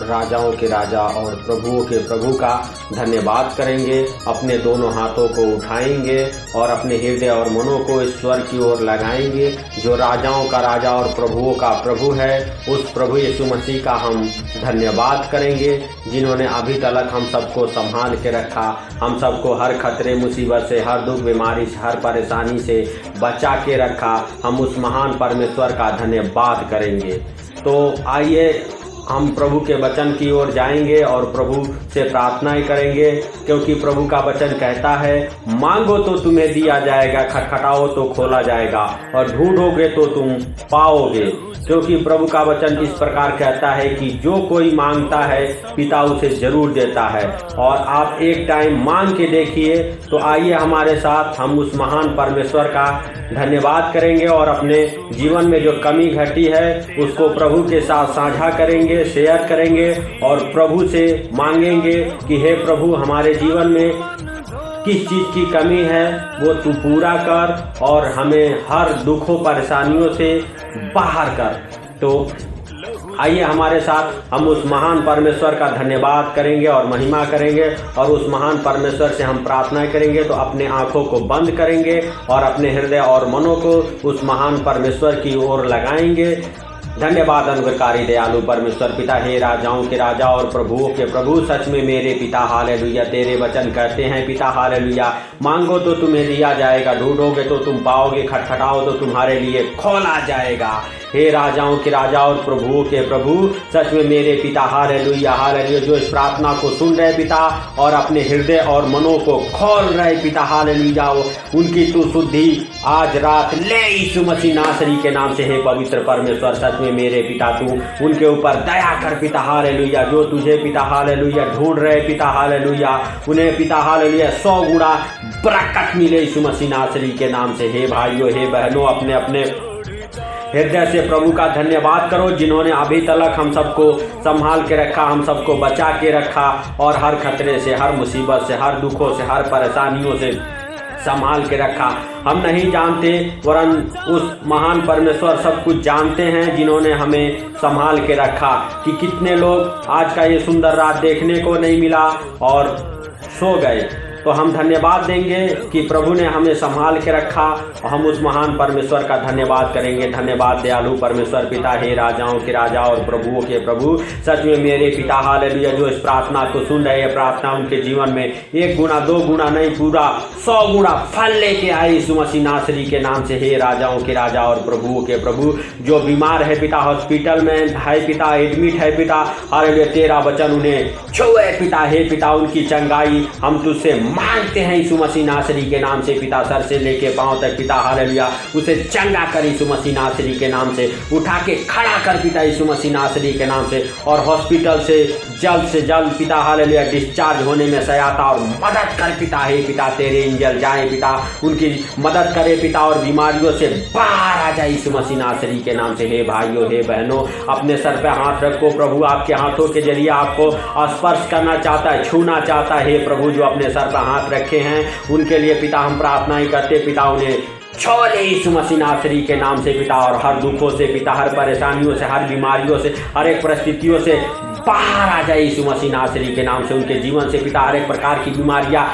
राजाओं के राजा और प्रभुओं के प्रभु का धन्यवाद करेंगे। अपने दोनों हाथों को उठाएंगे और अपने हृदय और मनों को ईश्वर की ओर लगाएंगे। जो राजाओं का राजा और प्रभुओं का प्रभु है, उस प्रभु यीशु मसीह का हम धन्यवाद करेंगे, जिन्होंने अभी तक हम सबको संभाल के रखा, हम सबको हर खतरे मुसीबत से, हर दुख बीमारी से, हर परेशानी से बचा के रखा। हम उस महान परमेश्वर का धन्यवाद करेंगे। तो आइए हम प्रभु के वचन की ओर जाएंगे और प्रभु से प्रार्थनाएं करेंगे, क्योंकि प्रभु का वचन कहता है, मांगो तो तुम्हें दिया जाएगा, खटखटाओ तो खोला जाएगा और ढूंढोगे तो तुम पाओगे। क्योंकि प्रभु का वचन इस प्रकार कहता है कि जो कोई मांगता है पिता उसे जरूर देता है। और आप एक टाइम मांग के देखिए। तो आइए हमारे साथ हम उस महान परमेश्वर का धन्यवाद करेंगे और अपने जीवन में जो कमी घटी है उसको प्रभु के साथ साझा करेंगे, शेयर करेंगे और प्रभु से मांगेंगे कि हे प्रभु, हमारे जीवन में किस चीज़ की कमी है वो तू पूरा कर और हमें हर दुखों परेशानियों से बाहर कर। तो आइए हमारे साथ हम उस महान परमेश्वर का धन्यवाद करेंगे और महिमा करेंगे और उस महान परमेश्वर से हम प्रार्थनाएं करेंगे। तो अपने आंखों को बंद करेंगे और अपने हृदय और मनों को उस महान परमेश्वर की ओर लगाएंगे। धन्यवाद अनुग्रहकारी दयालु परमेश्वर पिता, हे राजाओं के राजा और प्रभुओं के प्रभु, सच में मेरे पिता हालेलुया। तेरे वचन कहते हैं पिता हालेलुया, मांगो तो तुम्हें दिया जाएगा, ढूंढोगे तो तुम पाओगे, खटखटाओ तो तुम्हारे लिए खोला जाएगा। हे राजाओं के राजा और प्रभुओं के प्रभु, सच में मेरे पिता हालेलुया हालेलुया, जो इस प्रार्थना को सुन रहे पिता और अपने हृदय और मनों को खोल रहे पिता हालेलुया, उनकी तू शुद्धि आज रात ले यीशु मसीह नासरी के नाम से। हे पवित्र परमेश्वर, सच में मेरे पिता तू उनके ऊपर दया कर पिता हालेलुया। जो तुझे पिता हालेलुया ढूंढ रहे पिता हालेलुया, उन्हें पिता हालेलुया 100 गुना बरकत मिले यीशु मसीह नासरी के नाम से। हे भाइयों, हे बहनों, अपने अपने हृदय से प्रभु का धन्यवाद करो, जिन्होंने अभी तक हम सबको संभाल के रखा, हम सबको बचा के रखा और हर खतरे से, हर मुसीबत से, हर दुखों से, हर परेशानियों से संभाल के रखा। हम नहीं जानते, वरन उस महान परमेश्वर सब कुछ जानते हैं, जिन्होंने हमें संभाल के रखा। कि कितने लोग आज का ये सुंदर रात देखने को नहीं मिला और सो गए। तो हम धन्यवाद देंगे कि प्रभु ने हमें संभाल के रखा और हम उस महान परमेश्वर का धन्यवाद करेंगे। धन्यवाद दयालु परमेश्वर पिता, हे राजाओं के राजा और प्रभुओं के प्रभु, सच में मेरे पिता हालेलुया, जो इस प्रार्थना को सुन रहे हैं, प्रार्थना उनके जीवन में 1 गुना 2 गुना नहीं, पूरा 100 गुना फल लेके आए यीशु मसीह नासरी के नाम से। हे राजाओं के राजा और प्रभुओं के प्रभु, जो बीमार है पिता, हॉस्पिटल में है पिता, एडमिट है पिता हालेलुया, तेरा वचन उन्हें छुए पिता। हे पिता, उनकी चंगाई हम तुझसे मांगते हैं यीशु मसीह नासरी के नाम से पिता। सर से लेके पांव तक पिता हालेलुया, उसे चंगा कर यीशु मसीह नासरी के नाम से, उठा के खड़ा कर पिता यीशु मसीह नासरी के नाम से। और हॉस्पिटल से जल्द पिता हालेलुया डिस्चार्ज होने में सहायता और मदद कर पिता। हे पिता, तेरे इंजल जाए पिता, उनकी मदद करे पिता और बीमारियों से बाहर आ जाए यीशु मसीह नासरी के नाम से। हे भाइयों, हे बहनों, अपने सर पे हाथ रखो। प्रभु आपके हाथों के जरिए आपको स्पर्श करना चाहता है, छूना चाहता है। हे प्रभु, जो अपने सर पे हाथ रखे हैं उनके लिए पिता हम प्रार्थनाएं करते पिता, उन्हें छोले यीशु मसीह नासरी के नाम से पिता। और हर दुखों से पिता, हर परेशानियों से, हर बीमारियों से, हर एक परिस्थितियों से बाहर आ जाए यीशु मसीह नासरी के नाम से। उनके जीवन से पिता हर एक प्रकार की बीमारियां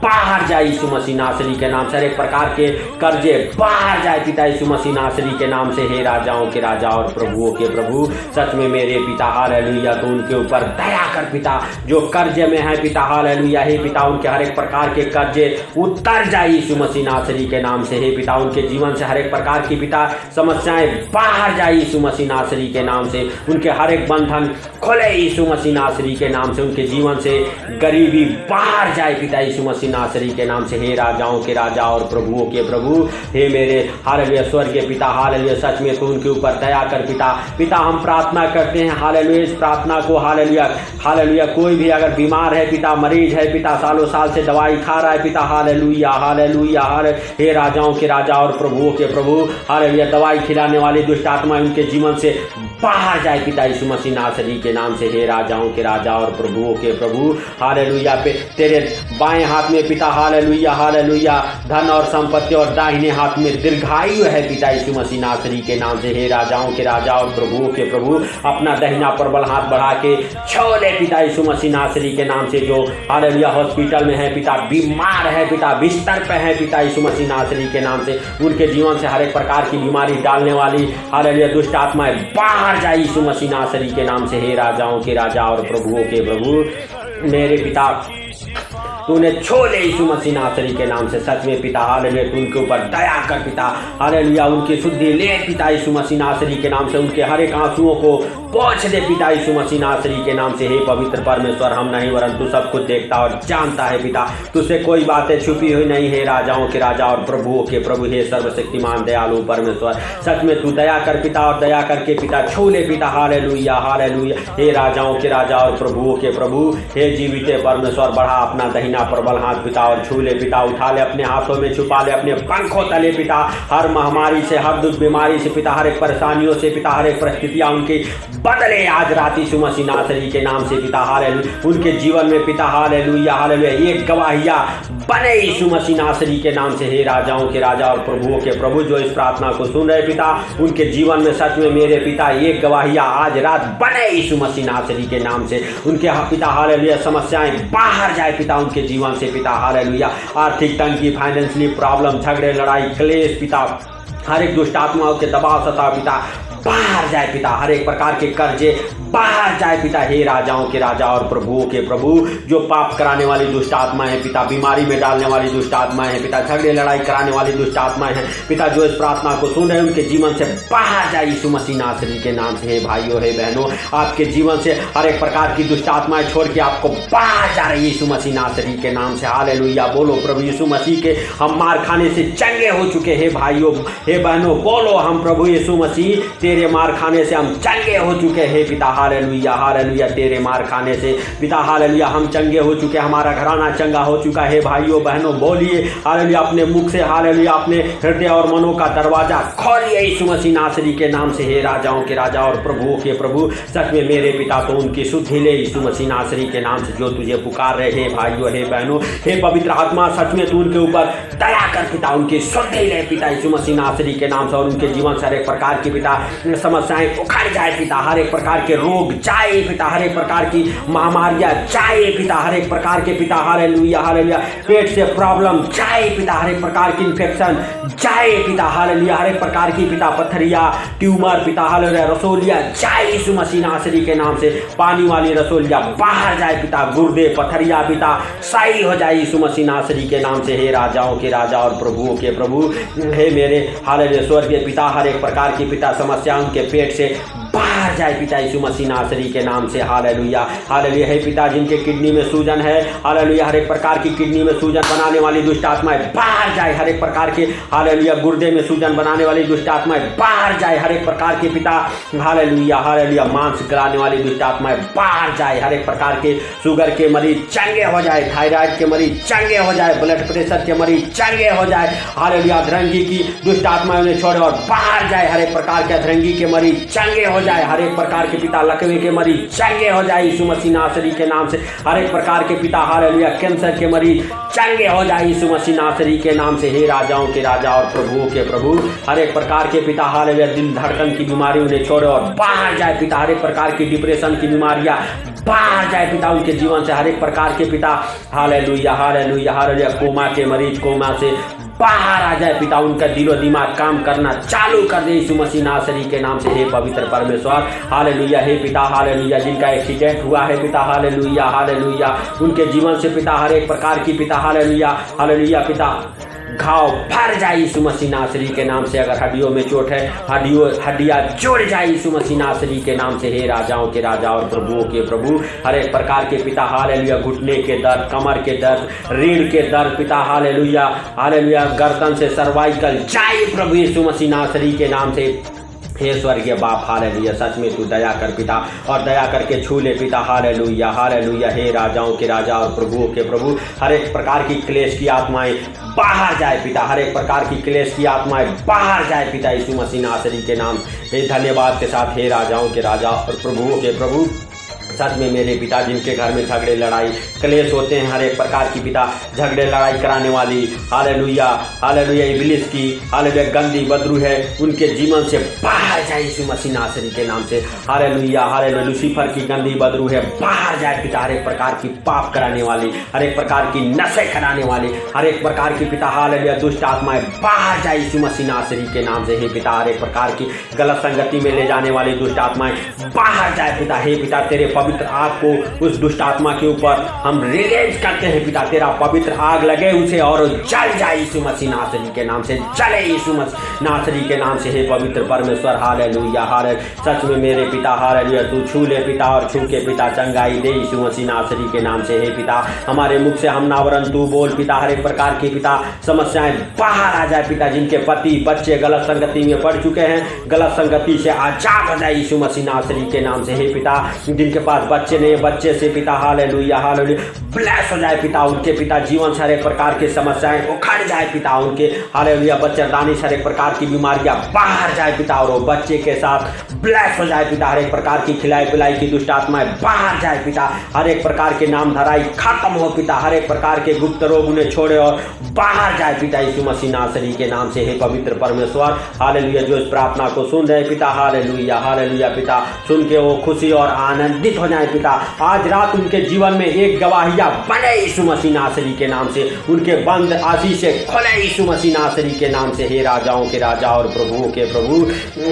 बाहर जाए यीशु मसीह नासरी के नाम से। हर एक प्रकार के कर्जे बाहर जाए पिता यीशु मसीह नासरी के नाम से। हे राजाओं के राजा और प्रभुओं के प्रभु, सच में मेरे पिता हालेलुया, तो उनके ऊपर दया कर पिता। जो कर्जे में है पिता हालेलुया, हे पिता, उनके हर एक प्रकार के कर्जे उतर जाए यीशु मसीह नासरी के नाम से। हे पिता, उनके जीवन से हर एक प्रकार की पिता समस्याएं बाहर जाए यीशु मसीह नासरी के नाम से। उनके हर एक बंधन खोले यीशु मसीह नासरी के नाम से। उनके जीवन से गरीबी बाहर जाए पिता यीशु मसीह नासरी के नाम से। हे राजाओं के राजा और प्रभुओं के प्रभु, हे मेरे हालेलुया स्वर्गीय पिता हालेलुया, सच में तो उनके ऊपर दया कर पिता। पिता, हम प्रार्थना करते हैं हालेलुया, इस प्रार्थना को हालेलुया हालेलुया, कोई भी अगर बीमार है पिता, मरीज है पिता, सालों साल से दवाई खा रहा है पिता हालेलुया हालेलुया हालेलुया, हे राजाओं के राजा और प्रभुओं के प्रभु हालेलुया, दवाई खिलाने वाली दुष्ट आत्मा उनके जीवन से बाहर जाए पिता यीशु मसीह नासरी के नाम से। हे राजाओं के राजा और प्रभुओं के प्रभु हालेलुया, पे तेरे बाएं हाथ में में पिता हालेलुया हालेलुया धन और संपत्ति और दाहिने हाथ में दीर्घायु है पिता यीशु मसीह नासरी के नाम से। हे राजाओं के राजा और प्रभुओं के प्रभु अपना दाहिना प्रबल हाथ बढ़ा के छोले पिता यीशु मसीह नासरी के नाम से। जो हालेलुया हॉस्पिटल में है पिता, बीमार है पिता, बिस्तर पे है पिता यीशु मसीह नासरी के नाम से, उनके जीवन से हर एक प्रकार की बीमारी डालने वाली हालेलुया दुष्ट आत्माएं बाहर जाए यीशु मसीह नासरी के नाम से। हे राजाओं के राजा और प्रभुओं के प्रभु मेरे पिता तूने छोले यीशु मसीह नासरी के नाम से। सच में पिता हालेलुया तू उनके ऊपर दया कर पिता हालेलुया, उनकी शुद्धि ले पिता यीशु मसीह नासरी के नाम से, उनके हर एक आंसुओं को पोंछ दे पिता यीशु मसीह नासरी के नाम से। हे पवित्र परमेश्वर, हम नहीं वरन तू सब कुछ देखता और जानता है पिता, तुझसे कोई बातें छुपी हुई नहीं। है राजाओं के राजा और प्रभुओं के प्रभु, हे सर्वशक्तिमान दयालु परमेश्वर, सच में तू दया कर पिता और दया करके पिता छोले पिता हालेलुया हालेलुया। हे राजाओं के राजा और प्रभुओं के प्रभु, हे जीवित परमेश्वर, बढ़ा अपना दहिना प्रबल हाथ पिता और छू ले पिता, उठा ले अपने हाथों में, छुपा ले अपने पंखों तले पिता, हर महामारी से, हर दुख बीमारी से पिता, हर एक परेशानियों से पिता, हर एक परिस्थितियां उनकी बदले आज रात यीशु मसीह नासरी के नाम से पिता हालेलुया। उनके जीवन में पिता हालेलुया हालेलुया एक गवाहिया बने यीशु मसीह नासरी के नाम से। हे राजाओं के राजा और प्रभुओं के प्रभु, जो इस प्रार्थना को सुन रहे पिता, उनके जीवन में सच में मेरे पिता एक गवाहिया आज रात बने यीशु मसीह नासरी के नाम से। उनके पिता हालेलुया समस्याएं बाहर जाए पिता उनके जीवन से पिता हालेलुया। आर्थिक तंगी, फाइनेंशियली प्रॉब्लम, झगड़े, लड़ाई, क्लेश पिता, हर एक दुष्ट आत्माओं के दबाव सताव पिता बाहर जाए पिता, हर एक प्रकार के कर्जे बाहर जाए पिता। हे राजाओं के राजा और प्रभुओं के प्रभु, जो पाप कराने वाली दुष्ट आत्माएं हैं पिता, बीमारी में डालने वाली दुष्ट आत्माएं हैं पिता, झगड़े लड़ाई कराने वाली दुष्ट आत्माएं हैं पिता, जो इस प्रार्थना को सुन रहे हैं उनके जीवन से बाहर जाए यीशु मसीह नासरी के नाम से। हे भाइयों, हे बहनों, आपके जीवन से हर एक प्रकार की दुष्ट आत्माएं छोड़ के आपको बाहर जा रही यीशु मसीह नासरी के नाम से। हालेलुया बोलो प्रभु यीशु मसीह के हम मार खाने से चंगे हो चुके हैं। भाइयों हे बहनों बोलो, हम प्रभु यीशु मसीह तेरे मार खाने से हम चंगे हो चुके हैं पिता। हालेलुया हालेलुया तेरे मार खाने से पिता हालेलुया हम चंगे हो चुके, हमारा घराना चंगा हो चुका है। भाइयों बहनों बोलिए हालेलुया अपने मुख से, हालेलुया अपने हृदय और मनों का दरवाजा खोलिए यीशु मसीह नासरी के नाम से। हे राजाओं के राजा और प्रभुओं के प्रभु, सच में मेरे पिता तो उनकी शुद्धि ले यीशु मसीह नासरी के नाम से, जो तुझे पुकार रहे हैं। भाइयों हे बहनों, हे पवित्र आत्मा, सच में तू उनके ऊपर दया कर पिता, उनकी शुद्धि ले पिता यीशु मसीह नासरी के नाम से, और उनके जीवन से हर एक प्रकार की पिता समस्याएं उखड़ जाए पिता, हर एक प्रकार के रोग जाए पिता, हर एक प्रकार की महामारियां जाए पिता, हर एक प्रकार के पिता हालेलुया हालेलुया पेट से प्रॉब्लम जाए पिता, हर एक प्रकार की इन्फेक्शन जाए पिता हालेलुया, हर एक प्रकार की पिता पथरिया, ट्यूमर पिता हालेलुया, रसोलिया जाए यीशु मसीह नासरी के नाम से। पानी वाली रसोलिया बाहर जाए पिता, गुर्दे पथरिया पिता सही हो जाए यीशु मसीह नासरी के नाम से। हे राजाओं के राजा और प्रभुओं के प्रभु, हे मेरे हालेलुया स्वर्गीय पिता, हर एक प्रकार की पिता समस्या उनके पेट से बाहर जाए पिता यीशु मसीह नासरी के नाम से। Hallelujah hallelujah. हे पिता जिनके किडनी में सूजन है, हालेलुया हर एक प्रकार की किडनी में सूजन बनाने वाली दुष्ट आत्माएं बाहर जाए, हर एक प्रकार के हालेलुया गुर्दे में सूजन बनाने वाली दुष्ट आत्माएं बाहर जाए, हर एक प्रकार के पिता हालेलुया हालेलुया मांस गलाने वाली दुष्ट आत्माएं बाहर जाए, हर एक प्रकार के शुगर के मरीज चंगे हो जाए, थायराइड के मरीज चंगे हो जाए, ब्लड प्रेशर के मरीज चंगे हो जाए। हालेलुया अधरंगी की दुष्ट आत्माएं उन्हें छोड़े और बाहर जाए, हर एक प्रकार के अधरंगी के मरीज चंगे हो जाए, हर एक प्रकार के पिता लकवे के मरीज चंगे हो जाए यीशु मसीह नासरी के नाम से, हर एक प्रकार के पिता हालेलुया कैंसर के मरीज चंगे हो जाए यीशु मसीह नासरी के नाम से। हे राजाओं के राजा और प्रभुओं के प्रभु, हर एक प्रकार के पिता हालेलुया दिल धड़कन की बीमारी उन्हें छोड़े और बाहर जाए पिता, हर एक प्रकार की डिप्रेशन की बीमारियां बाहर जाए पिता उनके जीवन से, हर एक प्रकार के पिता हालेलुया हालेलुया हालेलुया कोमा के मरीज कोमा से बाहर आ जाए पिता, उनका दिलो दिमाग काम करना चालू कर दे यीशु मसीह नासरी के नाम से। हे पवित्र परमेश्वर हालेलुया, हे पिता हालेलुया जिनका एक्सीडेंट हुआ है पिता हालेलुया हालेलुया, उनके जीवन से पिता हर एक प्रकार की पिता हालेलुया हालेलुया पिता घाव भर जाए यीशु मसीह नासरी के नाम से। अगर हड्डियों में चोट है, हड्डियां जोड़ जाए यीशु मसीह नासरी के नाम से। हे राजाओं के राजा और प्रभुओं के प्रभु, हर एक प्रकार के पिता हालेलुया घुटने के दर्द, कमर के दर्द, रीढ़ के दर्द पिता हालेलुया हालेलुया गर्दन से सर्वाइकल जाए प्रभु यीशु मसीह नासरी के नाम से। हे स्वर्गीय बाप हालेलुया, सच में तू दया कर पिता, और दया करके छू ले पिता हालेलुया हालेलुया। हे राजाओं के राजा और प्रभुओं के प्रभु, हर एक प्रकार की क्लेश की आत्माएं बाहर जाए पिता, हर एक प्रकार की क्लेश की आत्माएं बाहर जाए पिता यीशु मसीह नासरी के नाम। हे धन्यवाद के साथ हे राजाओं के राजा और प्रभुओं के प्रभु, सच में मेरे पिता, जिनके घर में झगड़े लड़ाई क्लेश होते हैं, हर एक प्रकार की पिता झगड़े लड़ाई कराने वाली हालेलुया हालेलुया इब्लिस की हालेलुया गंदी बदरू है, उनके जीवन से बाहर जाए यीशु मसीह नासरी के नाम से। हालेलुया हालेलुया लूसीफर की गंदी बदरू है, बाहर जाए पिता। हर एक प्रकार की पाप कराने वाली, हर एक प्रकार की नशे कराने वाली, हर एक प्रकार की पिता हालेलुया दुष्ट आत्माएं बाहर जाए यीशु मसीह नासरी के नाम से। हे पिता, हर एक प्रकार की गलत संगति में ले जाने वाली दुष्ट आत्माएं बाहर जाए पिता। हे पिता, तेरे पवित्र आग को उस दुष्ट आत्मा के ऊपर हम रिलीज करते हैं पिता। तेरा पवित्र आग लगे उसे और जल जाए यीशु मसीह नासरी के नाम से, जले यीशु मसीह नासरी के नाम से। हे पवित्र परमेश्वर हालेलुया हालेलुया, सच में मेरे पिता हालेलुया तू छू ले पिता, और छू के पिता चंगाई दे यीशु मसीह नासरी के नाम से। हे पिता, हमारे मुख से हम नावरन तू बोल पिता। हर एक प्रकार की पिता समस्याएं बाहर आ जाए पिता। जिनके पति बच्चे गलत संगति में पड़ चुके हैं, गलत संगति से आजाद हो जाए यीशु मसीह नासरी के नाम से। हे पिता, जिनके पास बच्चे नहीं, बच्चे से पिता हालेलुया हालेलुया ब्लेस हो जाए पिता। उनके पिता जीवन से हर एक प्रकार की समस्याएं उखड़ जाए पिता। उनके हालेलुया बच्चेदानी से हर एक प्रकार की बीमारियां बाहर जाए पिता, और वो बच्चे के साथ ब्लेस हो जाए पिता। हर एक प्रकार की खिलाई पिलाई की दुष्ट आत्माएं बाहर जाए पिता। हर एक प्रकार के नाम धराई खत्म हो पिता। हर एक प्रकार के गुप्त रोग उन्हें छोड़े और बाहर जाए पिता यीशु मसीह नासरी के नाम से। हे पवित्र परमेश्वर हालेलुया, जो इस प्रार्थना को सुन रहे पिता हालेलुया हालेलुया पिता, सुन के वो खुशी और आनंदित हो जाए पिता। आज रात उनके जीवन में एक गवाहिया बने यीशु मसीह नासरी के नाम से। उनके बंद आशीष से खुले यीशु मसीह नासरी के नाम से। हे राजाओं के राजा और प्रभुओं के प्रभु,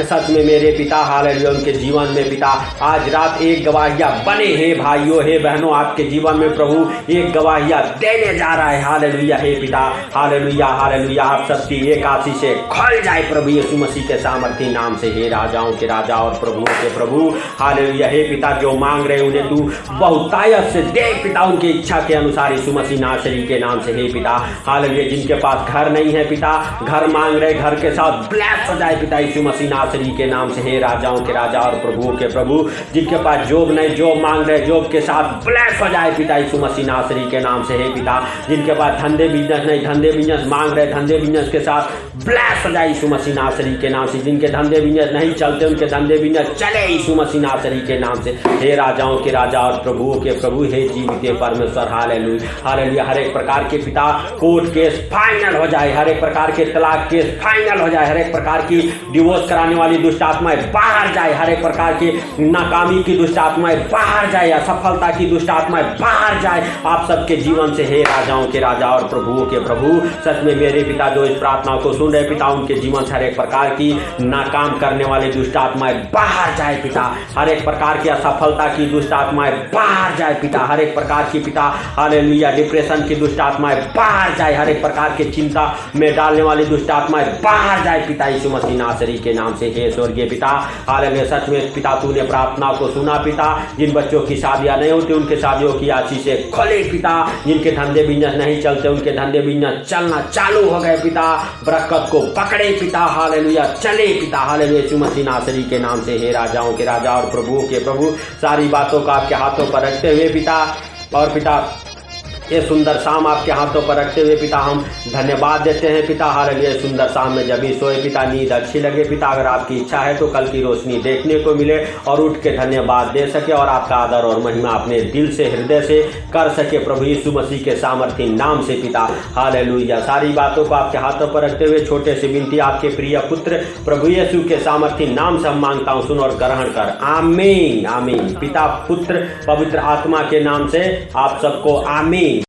सच में मेरे पिता हालेलुया उनके जीवन में पिता आज रात एक गवाहिया बने। हे भाइयों, हे बहनों, आपके जीवन में प्रभु एक गवाहिया देने जा रहा है हालेलुया। हे पिता हालेलुया हालेलुया, आप सबकी एक आशीष से खुल जाए प्रभु यीशु मसीह के सामर्थी नाम से। हे राजाओं के राजा और प्रभुओं के प्रभु हालेलुया। हे पिता, जो मांग रहे उन्हें तू बहुतायत से दे पिता, उनकी इच्छा के अनुसार यीशु मसीह नासरी के नाम से। हे पिता हालेलुया, जिनके पास घर नहीं है पिता, घर मांग रहे, घर के साथ ब्लेस हो जाए पिता यीशु मसीह नासरी के नाम से। हे राजाओं के राजा और प्रभुओं के प्रभु, जिनके पास जॉब नहीं, जॉब मांग रहे, जॉब के साथ ब्लेस हो जाए पिता यीशु मसीह नासरी के नाम से। हे पिता, जिनके पास धंधे बिजनेस नहीं, धंधे बिजनेस मांग रहे, धंधे बिजनेस के साथ ब्लेस हो जाए यीशु मसीह नासरी के नाम से। जिनके धंधे बिजनेस नहीं चलते, उनके धंधे बिजनेस चले यीशु मसीह नासरी के नाम से। हे राजाओं के राजा और प्रभुओं के प्रभु, हे जीवित परमेश्वर हालेलुया हालेलुया, हर एक प्रकार के पिता कोर्ट केस फाइनल हो जाए, हर एक प्रकार के तलाक केस फाइनल हो जाए, हर एक प्रकार की डिवोर्स कराने वाली दुष्ट आत्माएं बाहर जाए, हर एक प्रकार की नाकामी की दुष्ट आत्माएं बाहर जाए, असफलता की दुष्ट आत्माएं बाहर जाए आप सबके जीवन से। हे राजाओं के राजा और प्रभुओं के प्रभु, सच में मेरे पिता जो इस प्रार्थना को सुन रहे पिता, उनके जीवन से हर एक प्रकार की नाकाम करने वाली दुष्ट आत्माएं बाहर जाए पिता। हर एक प्रकार की असफलता की दुष्ट आत्माएं बाहर जाए पिता। हर एक प्रकार की पिता हालेलुया डिप्रेशन की दुष्ट आत्माएं बाहर जाए, हर एक प्रकार की चिंता में डालने वाली दुष्ट आत्माएं बाहर जाए पिता यीशु मसीह नासरी के नाम से। हे स्वर्गीय पिता हालेलुया, सच में पिता तूने प्रार्थना को सुना पिता। जिन बच्चों की शादियां नहीं होती, उनके शादियों की आशीष से खोले पिता। जिनके धंधे बिजनेस नहीं चलते, उनके धंधे बिजनेस चलना चालू हो गए पिता। बरकत को पकड़े पिता हालेलुया, चले पिता हालेलुया यीशु मसीह नासरी के नाम से। हे राजाओं के राजा और प्रभुओं के प्रभु, सारी बातों को आपके हाथों पर रखते हुए पिता, और पिता ये सुंदर शाम आपके हाथों पर रखते हुए पिता हम धन्यवाद देते हैं पिता हालेलुया। सुंदर शाम में जब भी सोए पिता, नींद अच्छी लगे पिता, अगर आपकी इच्छा है तो कल की रोशनी देखने को मिले और उठ के धन्यवाद दे सके और आपका आदर और महिमा अपने दिल से हृदय से कर सके प्रभु यीशु मसीह के सामर्थी नाम से पिता हालेलुया। सारी बातों को आपके हाथों पर रखते हुए छोटे से विनती आपके प्रिय पुत्र प्रभु यीशु के सामर्थी नाम से हम मांगता हूँ, सुन और ग्रहण कर, आमीन आमीन। पिता पुत्र पवित्र आत्मा के नाम से आप सबको आमीन।